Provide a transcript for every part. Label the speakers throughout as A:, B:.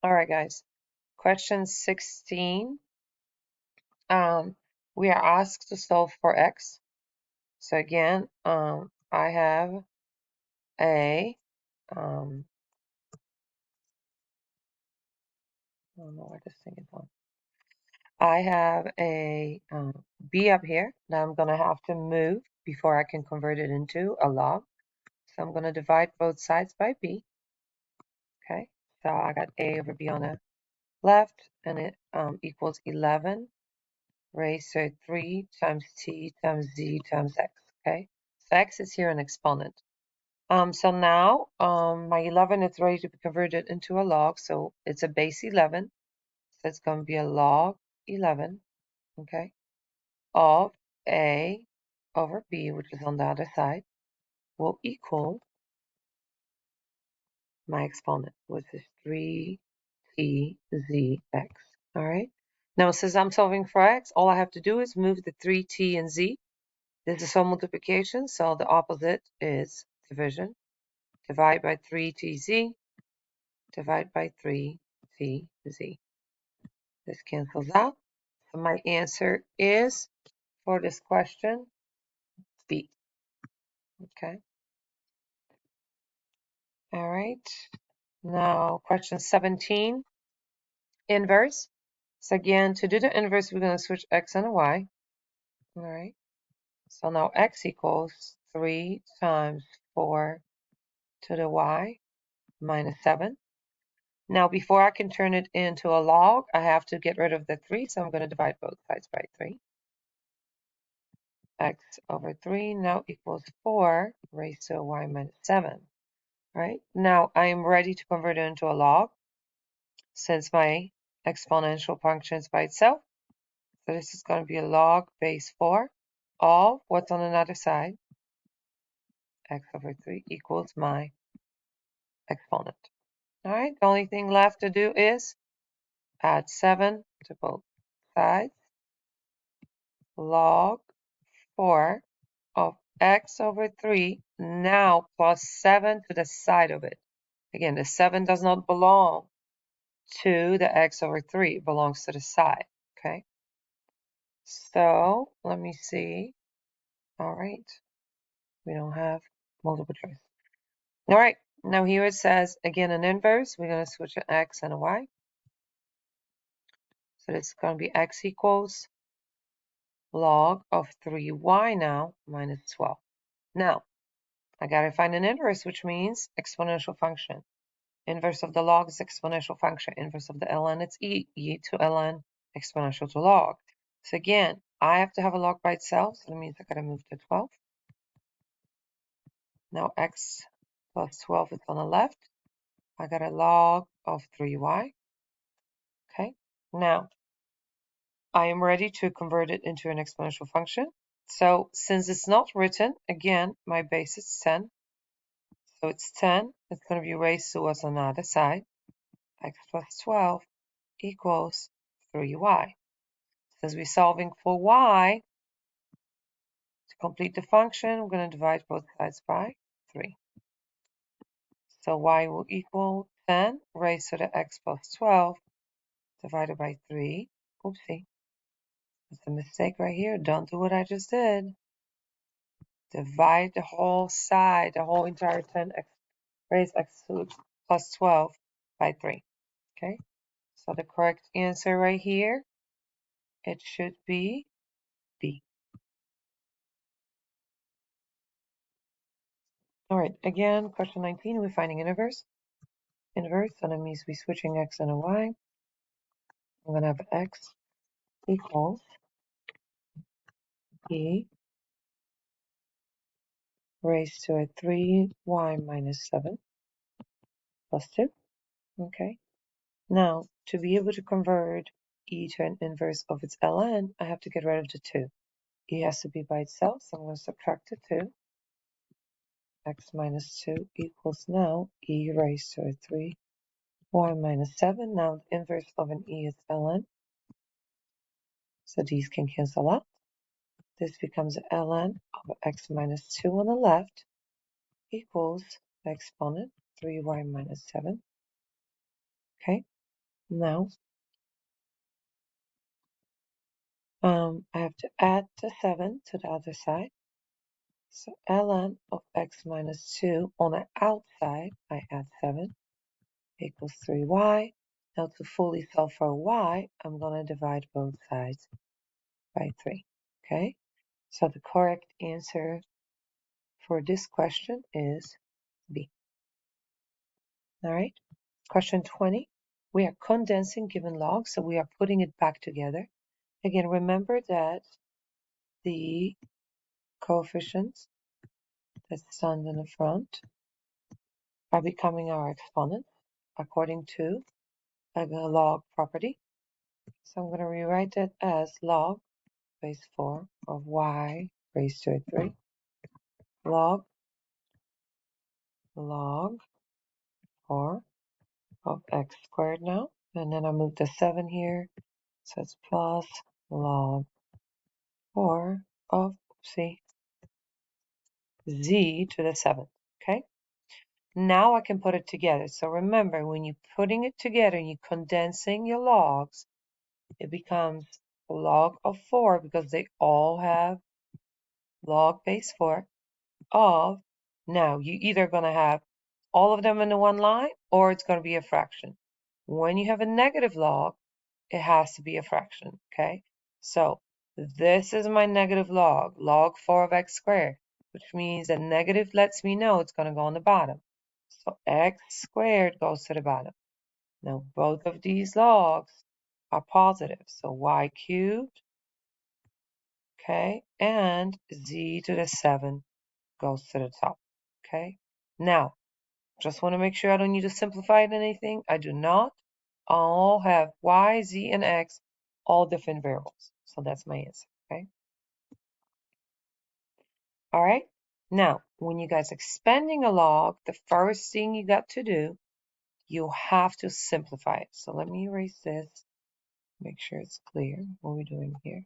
A: All right, guys. Question 16. We are asked to solve for x. So again, I have a, I don't know where this thing is on. I have a b up here. Now I'm going to have to move before I can convert it into a log. So I'm going to divide both sides by b. Okay, so I got a over b on the left, and it equals 11 raised to 3 times t times z times x. Okay, so x is here an exponent. So now my 11 is ready to be converted into a log. So it's a base 11. So it's going to be a log 11, okay, of a over b, which is on the other side, will equal my exponent, which is 3 t z x. All right. Now, since I'm solving for x, all I have to do is move the 3t and z. This is all multiplication, so the opposite is division. Divide by 3tz, divide by 3tz. This cancels out. So my answer is, for this question, B. Okay. All right. Now, question 17, inverse. So again, to do the inverse, we're going to switch x and y. All right. So now x equals 3 times 4 to the y minus 7. Now, before I can turn it into a log, I have to get rid of the 3. So I'm going to divide both sides by 3. X over 3 now equals 4 raised to y minus 7. Right? Now I'm ready to convert it into a log since my exponential function is by itself. So this is going to be a log base 4 of what's on another side. X over 3 equals my exponent. All right, the only thing left to do is add 7 to both sides. Log 4 of x over 3 now plus 7 to the side of it. Again, the 7 does not belong to the x over 3. It belongs to the side. Okay. So let me see. All right. We don't have multiple choice. All right. Now here it says, again, an inverse. We're going to switch an x and a y. So this is going to be x equals log of 3y now minus 12. Now, I got to find an inverse, which means exponential function. Inverse of the log is exponential function. Inverse of the ln, it's e to ln, exponential to log. So again, I have to have a log by itself, so that means I gotta move to 12. Now x plus 12 is on the left. I got a log of 3y. Okay, now I am ready to convert it into an exponential function. So since it's not written, again, my base is 10. So it's 10. It's going to be raised to what's on the other side. X plus 12 equals 3y. Since we're solving for y, to complete the function, we're going to divide both sides by 3. So y will equal 10 raised to the x plus 12 divided by 3. Oopsie. That's a mistake right here. Don't do what I just did. Divide the whole side, the whole entire 10x raised x plus 12 by 3. Okay? So the correct answer right here, it should be B. All right, again, question 19, we're finding an inverse. Inverse, so that means we're switching x and a y. I'm going to have x equals e raised to a 3y minus 7 plus 2. Okay. Now, to be able to convert e to an inverse of its ln, I have to get rid of the 2. E has to be by itself, so I'm going to subtract the 2. X minus 2 equals now e raised to a 3y minus 7. Now, the inverse of an e is ln. So these can cancel out. This becomes ln of x minus 2 on the left equals the exponent 3y minus 7. Okay, Now, I have to add the 7 to the other side. So ln of x minus 2 on the outside, I add 7 equals 3y. Now to fully solve for y, I'm going to divide both sides by 3. Okay, so the correct answer for this question is B. All right, question 20. We are condensing given log, so we are putting it back together. Again, remember that the coefficients that stand in the front are becoming our exponents according to a log property. So I'm going to rewrite that as log base 4 of y raised to 3 log 4 of x squared now. And then I move the 7 here, so it's plus log 4 of z to the 7th. Okay, now I can put it together. So remember, when you're putting it together, you're condensing your logs, it becomes log of 4 because they all have log base 4 of, now you're either going to have all of them in the one line or it's going to be a fraction. When you have a negative log, it has to be a fraction, okay? So this is my negative log 4 of x squared, which means that negative lets me know it's going to go on the bottom. So x squared goes to the bottom. Now both of these logs are positive, so y cubed, okay, and z to the 7 goes to the top, okay? Now, just want to make sure I don't need to simplify anything. I do not. I'll have y, z, and x, all different variables. So that's my answer, okay? All right. Now, when you guys expanding a log, the first thing you got to do, you have to simplify it. So let me erase this, make sure it's clear what we're doing here.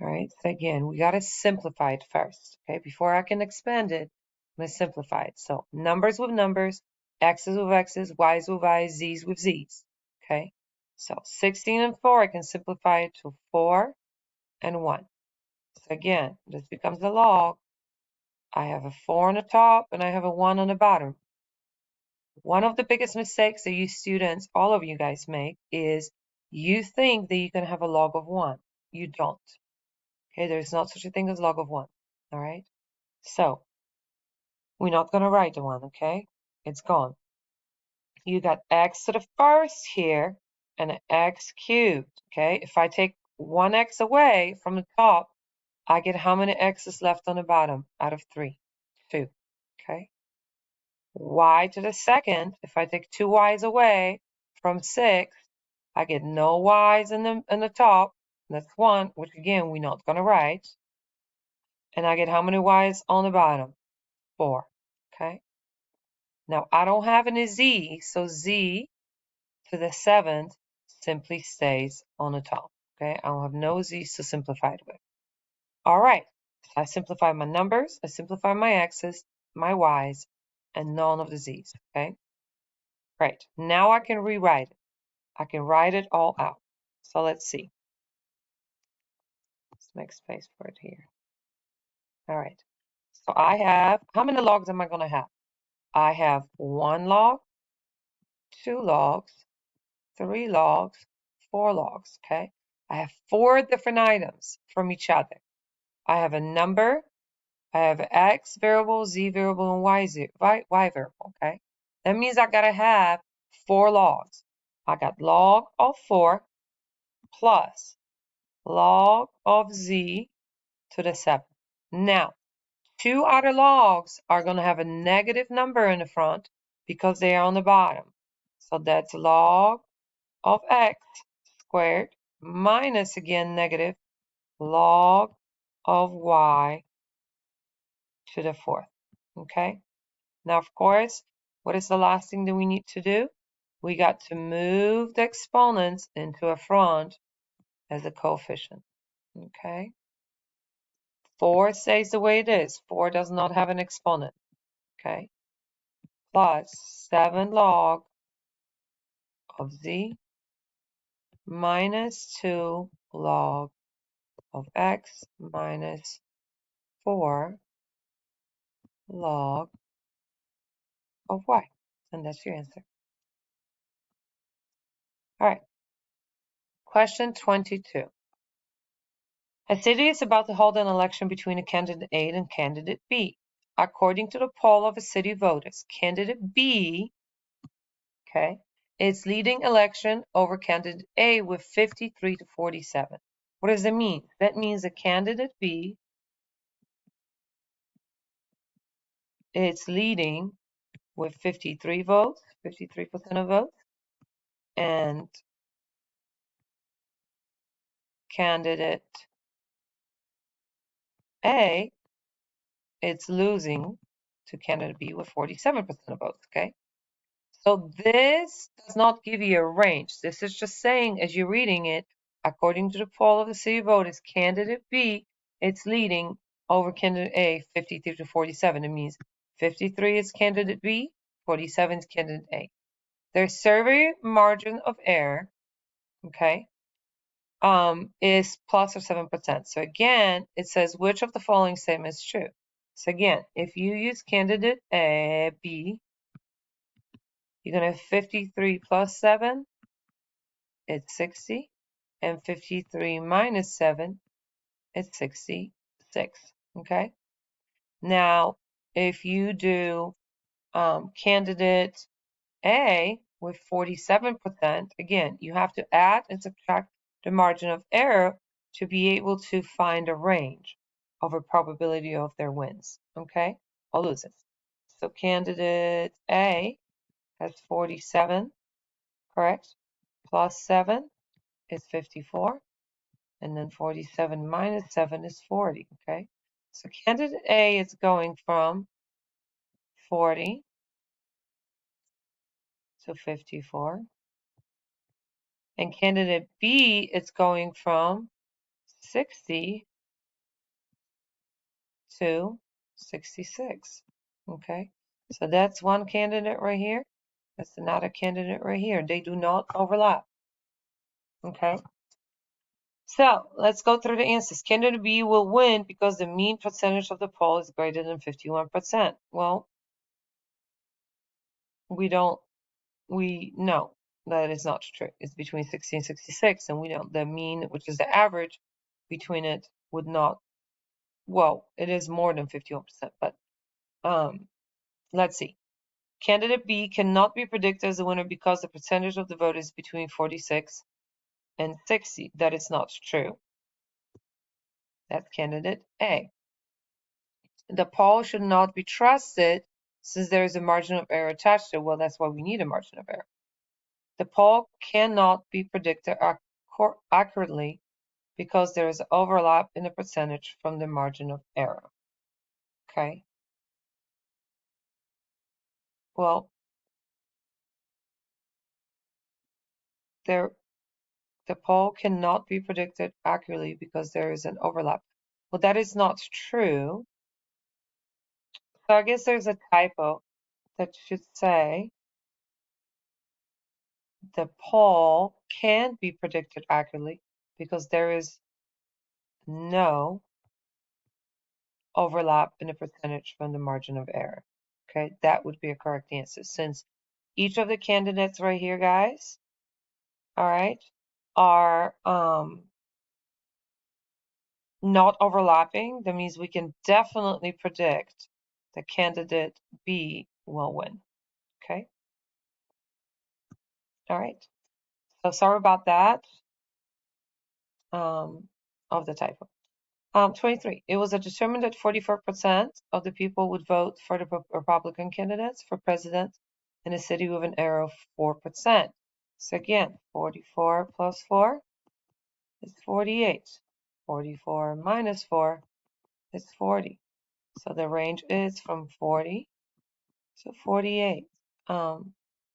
A: All right, so again, we got to simplify it first, okay? Before I can expand it, I'm going to simplify it. So numbers with numbers, x's with x's, y's with y's, z's with z's, okay? So 16 and 4, I can simplify it to 4 and 1. So again, this becomes a log. I have a 4 on the top and I have a 1 on the bottom. One of the biggest mistakes that you students, all of you guys make, is you think that you can have a log of 1. You don't. Okay, there's not such a thing as log of 1. All right, so we're not going to write the 1, okay? It's gone. You got x to the first here and an x cubed, okay? If I take 1x away from the top, I get how many x's left on the bottom out of 3? 2, okay? Y to the second, if I take 2 y's away from 6, I get no y's in the top. That's 1, which again, we're not going to write. And I get how many y's on the bottom? 4, okay? Now, I don't have any z, so z to the 7th simply stays on the top, okay? I don't have no z's to simplify it with. All right, so I simplify my numbers, I simplify my x's, my y's, and none of the z's, okay? Right, now I can rewrite it. I can write it all out. So let's see. Let's make space for it here. All right, so I have, how many logs am I going to have? I have 1 log, 2 logs, 3 logs, 4 logs, okay? I have 4 different items from each other. I have a number, I have an x variable, z variable, and y variable, okay? That means I gotta have 4 logs. I got log of 4 plus log of z to the 7. Now, 2 other logs are gonna have a negative number in the front because they are on the bottom. So that's log of x squared minus, again, negative log of y to the 4th, okay? Now, of course, what is the last thing that we need to do? We got to move the exponents into a front as a coefficient, okay? 4 stays the way it is. 4 does not have an exponent, okay? Plus 7 log of z minus 2 log of x minus 4 log of y. And that's your answer. All right. Question 22. A city is about to hold an election between a candidate A and candidate B. According to the poll of a city voters, candidate B, okay, is leading election over candidate A with 53 to 47. What does that mean? That means that candidate B is leading with 53 votes, 53% of votes, and candidate A is losing to candidate B with 47% of votes, okay? So this does not give you a range. This is just saying, as you're reading it, according to the poll of the city voters, candidate B, it's leading over candidate A 53 to 47. It means 53 is candidate B, 47 is candidate A. Their survey margin of error, okay, is plus or 7%. So again, it says which of the following statements is true. So again, if you use candidate A, B, you're going to have 53 plus 7, it's 60, and 53 minus 7, it's 66, okay? Now, if you do candidate A with 47%, again, you have to add and subtract the margin of error to be able to find a range of a probability of their wins, okay, or loses. So candidate A has 47, correct? Plus 7 is 54, and then 47 minus 7 is 40, okay? So candidate A is going from 40 to 54, and candidate B is going from 60 to 66, okay? So that's one candidate right here. That's another candidate right here. They do not overlap, okay? So let's go through the answers. Candidate B will win because the mean percentage of the poll is greater than 51%. Well, we know that is not true. It's between 60 and 66, and we know the mean, which is the average between it, would not, well, it is more than 51%, but let's see. Candidate B cannot be predicted as a winner because the percentage of the vote is between 46 and 60. That is not true. That's candidate A. The poll should not be trusted since there is a margin of error attached to it. Well, that's why we need a margin of error. The poll cannot be predicted accurately because there is overlap in the percentage from the margin of error. Okay. Well, the poll cannot be predicted accurately because there is an overlap. Well, that is not true. So I guess there's a typo that should say the poll can be predicted accurately because there is no overlap in the percentage from the margin of error. Okay, that would be a correct answer since each of the candidates right here, guys, all right, are not overlapping. That means we can definitely predict the candidate B will win. Okay, all right. So sorry about that of the typo. 23. It was determined that 44% of the people would vote for the Republican candidates for president in a city with an error of 4%. So again, 44 plus 4 is 48. 44 minus 4 is 40. So the range is from 40 to 48.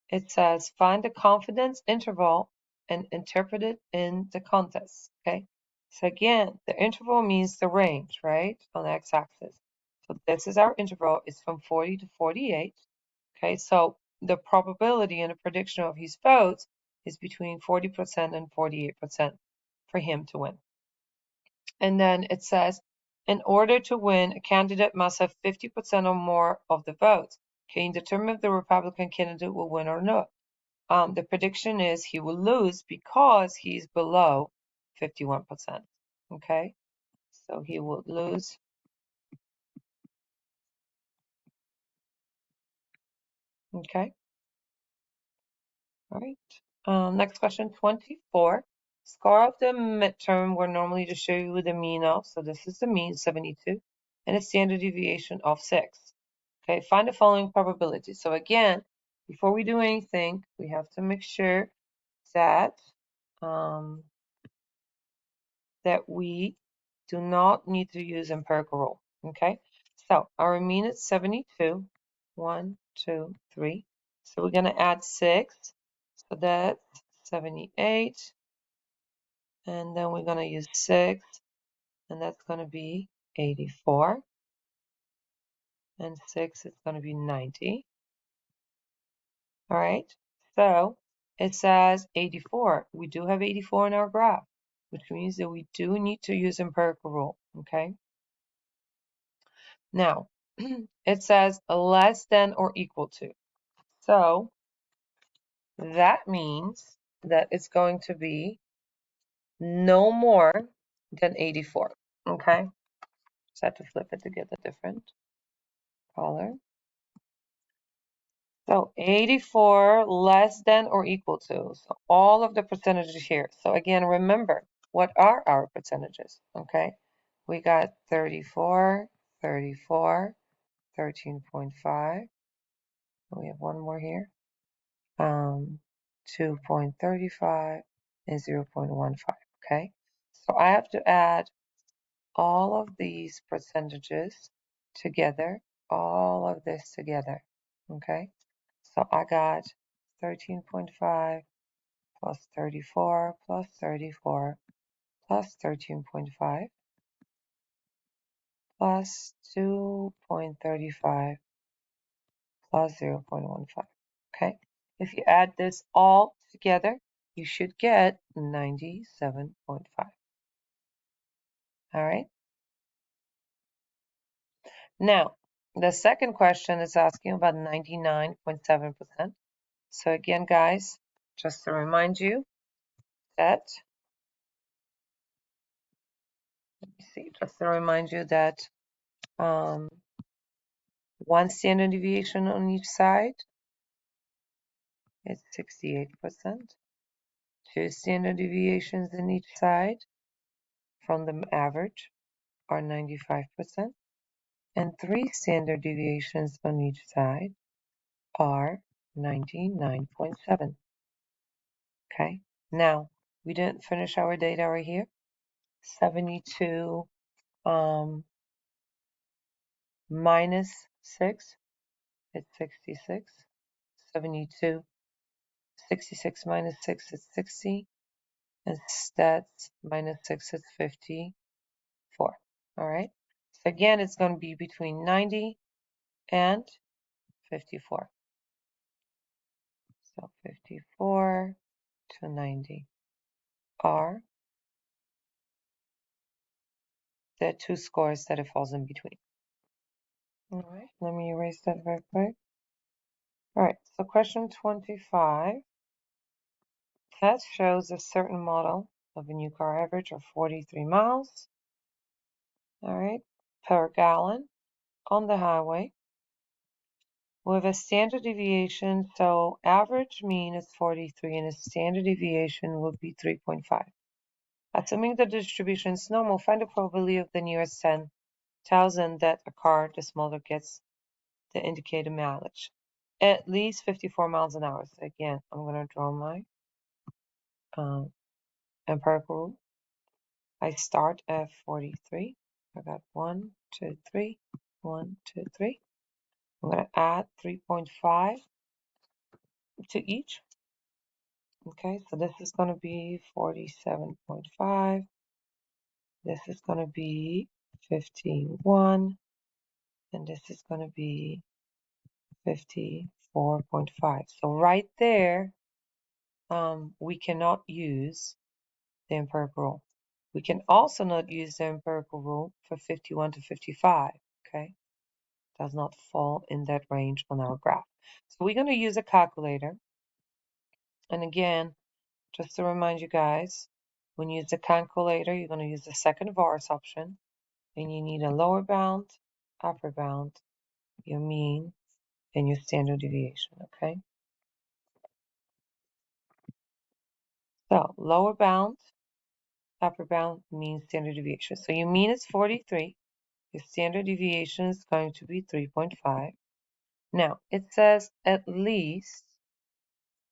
A: It says find the confidence interval and interpret it in the context. Okay. So again, the interval means the range, right, on the x-axis. So this is our interval. It's from 40 to 48. Okay, so the probability and the prediction of his votes is between 40% and 48% for him to win. And then it says, in order to win, a candidate must have 50% or more of the votes. Can you determine if the Republican candidate will win or not? The prediction is he will lose because he's below 51%. Okay, so he will lose. Okay, all right. Next question, 24. Score of the midterm, we're normally to show you the mean of, so this is the mean, 72, and a standard deviation of 6. Okay, find the following probability. So again, before we do anything, we have to make sure that that we do not need to use empirical rule. Okay, so our mean is 72. 1, 2, 3. So we're going to add 6. So that's 78. And then we're going to use 6. And that's going to be 84. And 6 is going to be 90. All right. So it says 84. We do have 84 in our graph, which means that we do need to use empirical rule. Okay. Now, it says less than or equal to. So that means that it's going to be no more than 84. Okay. Just have to flip it to get a different color. So 84 less than or equal to. So all of the percentages here. So again, remember, what are our percentages? Okay. We got 34, 34, 13.5. We have one more here. 2.35 and 0.15. Okay. So I have to add all of these percentages together, all of this together. Okay. So I got 13.5 plus 34 plus 34 plus 13.5 plus 2.35 plus 0.15. Okay. If you add this all together, you should get 97.5. All right. Now, the second question is asking about 99.7%. So again, guys, just to remind you that, one standard deviation on each side is 68%. Two standard deviations in each side from the average are 95%. And three standard deviations on each side are 99.7. Okay, now we didn't finish our data right here. 72 minus 6, it's 66. 72, 66 minus 6 is 60. And that's minus 6 is 54. All right, so again, it's going to be between 90 and 54. So 54 to 90 are the two scores that it falls in between. All right, let me erase that very quick. All right, so question 25. Test shows a certain model of a new car average of 43 miles, all right, per gallon on the highway with a standard deviation. So average mean is 43 and a standard deviation would be 3.5. Assuming the distribution is normal, find the probability of the nearest 10,000 that a car the smaller gets the indicated mileage. At least 54 miles an hour. So again, I'm going to draw my empirical rule. I start at 43. I got 1, 2, 3, 1, 2, 3. I'm going to add 3.5 to each. Okay, so this is going to be 47.5. This is going to be 51. And this is going to be 54.5. So right there, we cannot use the empirical rule. We can also not use the empirical rule for 51 to 55, okay? Does not fall in that range on our graph. So we're going to use a calculator. And again, just to remind you guys, when you use the calculator, you're going to use the second vars option. And you need a lower bound, upper bound, your mean, and your standard deviation, okay? So lower bound, upper bound, mean, standard deviation. So your mean is 43. Your standard deviation is going to be 3.5. Now, it says at least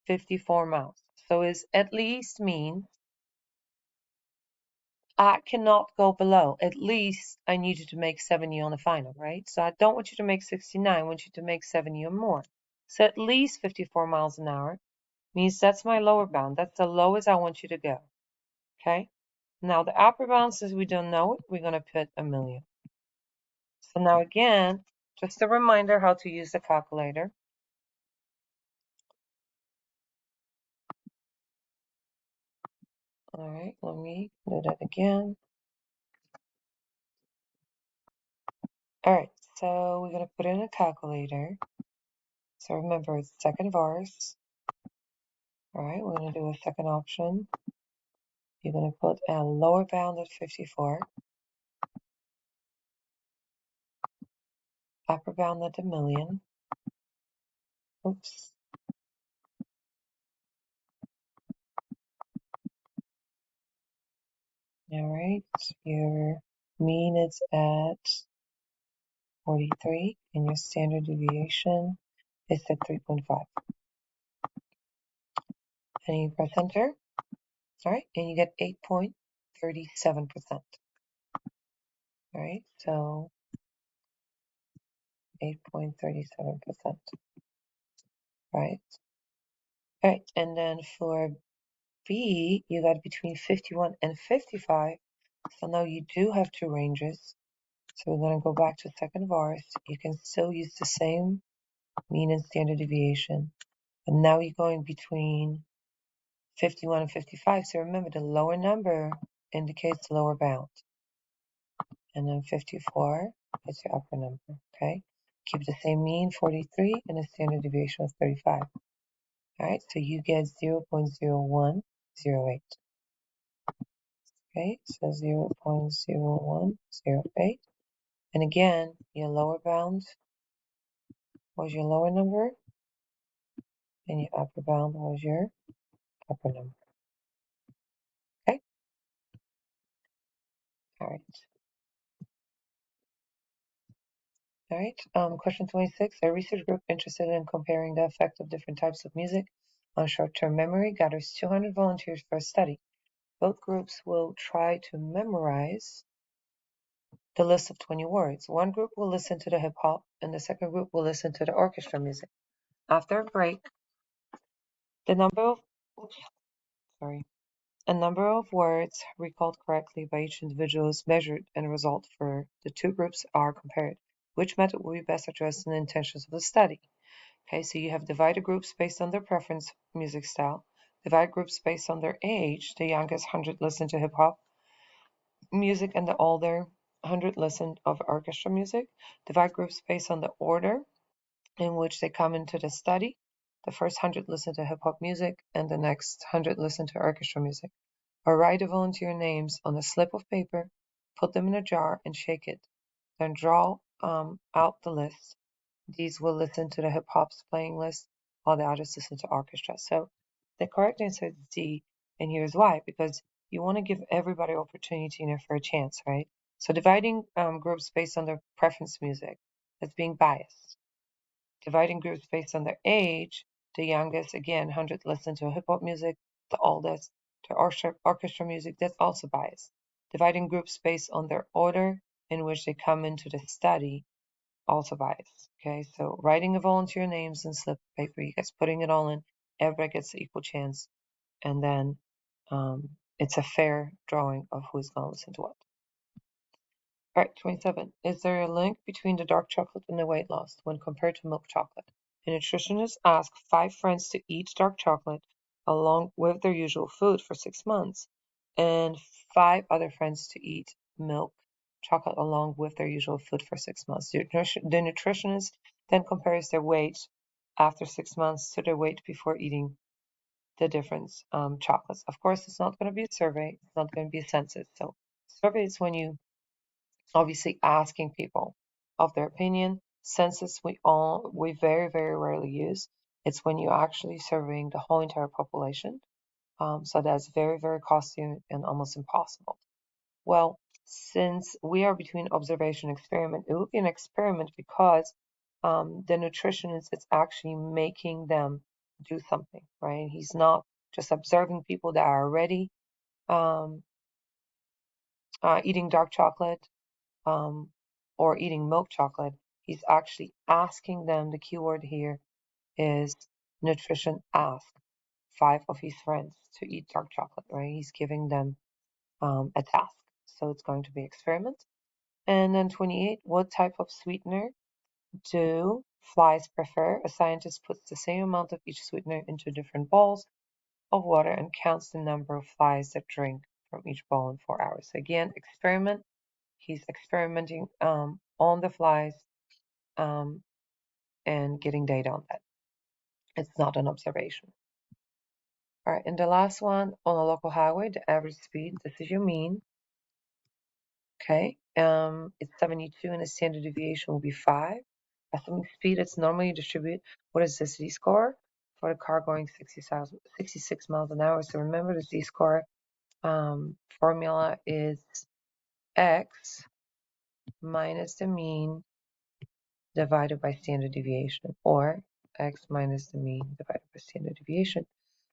A: 54 miles. So is at least mean I cannot go below. At least I need you to make 70 on the final, right? So I don't want you to make 69. I want you to make 70 or more. So at least 54 miles an hour means that's my lower bound. That's the lowest I want you to go. Okay? Now the upper bound, since we don't know it, we're going to put 1,000,000. So now again, just a reminder how to use the calculator. All right, let me do that again. All right, so we're going to put in a calculator. So remember, it's second vars. All right, we're going to do a second option. You're going to put a lower bound at 54, upper bound at 1,000,000. Oops. All right, your mean is at 43, and your standard deviation is at 3.5. And you press enter. All right, and you get 8.37%. All right, so 8.37%. Right. All right, and then for B, you got between 51 and 55. So now you do have two ranges. So we're going to go back to second vars. You can still use the same mean and standard deviation. And now you're going between 51 and 55. So remember, the lower number indicates the lower bound. And then 54 is your upper number, okay? Keep the same mean, 43, and a standard deviation of 35. All right, so you get 0.0108. Okay, so 0.0108. And again, your lower bound was your lower number, and your upper bound was your upper number. Okay? All right. All right. Question 26. A research group interested in comparing the effect of different types of music on short-term memory gathers 200 volunteers for a study. Both groups will try to memorize the list of 20 words. One group will listen to the hip hop, and the second group will listen to the orchestra music. After a break, the number of a number of words recalled correctly by each individual is measured, and the result for the two groups are compared. Which method will be best addressing the intentions of the study? Okay, so you have divided groups based on their preference music style, divided groups based on their age. The youngest 100 listen to hip hop music, and the older 100 listen of orchestra music. Divide groups based on the order in which they come into the study. The first 100 listen to hip hop music, and the next 100 listen to orchestra music. Or write the volunteer names on a slip of paper, put them in a jar, and shake it. Then draw out the list. These will listen to the hip hop's playing list, while the others listen to orchestra. So the correct answer is D, and here's why: because you want to give everybody opportunity and a fair chance, right? So dividing groups based on their preference music, that's being biased. Dividing groups based on their age, the youngest, again, 100 listen to hip hop music, the oldest to orchestra music, that's also biased. Dividing groups based on their order in which they come into the study, also biased. Okay, so writing the volunteer names and slip of paper, you guys putting it all in, everybody gets an equal chance, and then it's a fair drawing of who's going to listen to what. All right, 27. Is there a link between the dark chocolate and the weight loss when compared to milk chocolate? A nutritionist asked 5 friends to eat dark chocolate along with their usual food for 6 months, and 5 other friends to eat milk chocolate along with their usual food for 6 months. The nutritionist then compares their weight after 6 months to their weight before eating the different chocolates. Of course, it's not going to be a survey. It's not going to be a census. So survey is when you obviously asking people of their opinion. Census we very, very rarely use. It's when you're actually surveying the whole entire population. So that's very, very costly and almost impossible. Well, since we are between observation and experiment, it will be an experiment because the nutritionist is actually making them do something, right? He's not just observing people that are already um, eating dark chocolate um, or eating milk chocolate. He's actually asking them, the keyword here is nutrition ask 5 of his friends to eat dark chocolate, right? He's giving them a task. So it's going to be experiment. And then 28, what type of sweetener do flies prefer? A scientist puts the same amount of each sweetener into different bowls of water and counts the number of flies that drink from each bowl in 4 hours. So again, experiment. He's experimenting on the flies um, and getting data on that. It's not an observation. All right, and the last one, on a local highway, the average speed, this is your mean. Okay, it's 72 and the standard deviation will be 5. Assuming speed, it's normally distributed. What is the z-score? For the car going 66 miles an hour. So remember the z-score formula is x minus the mean divided by standard deviation, or x minus the mean divided by standard deviation.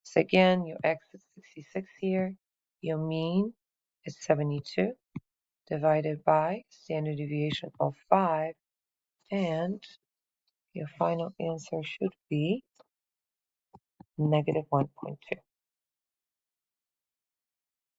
A: So again, your x is 66 here, your mean is 72 divided by standard deviation of 5, and your final answer should be negative 1.2.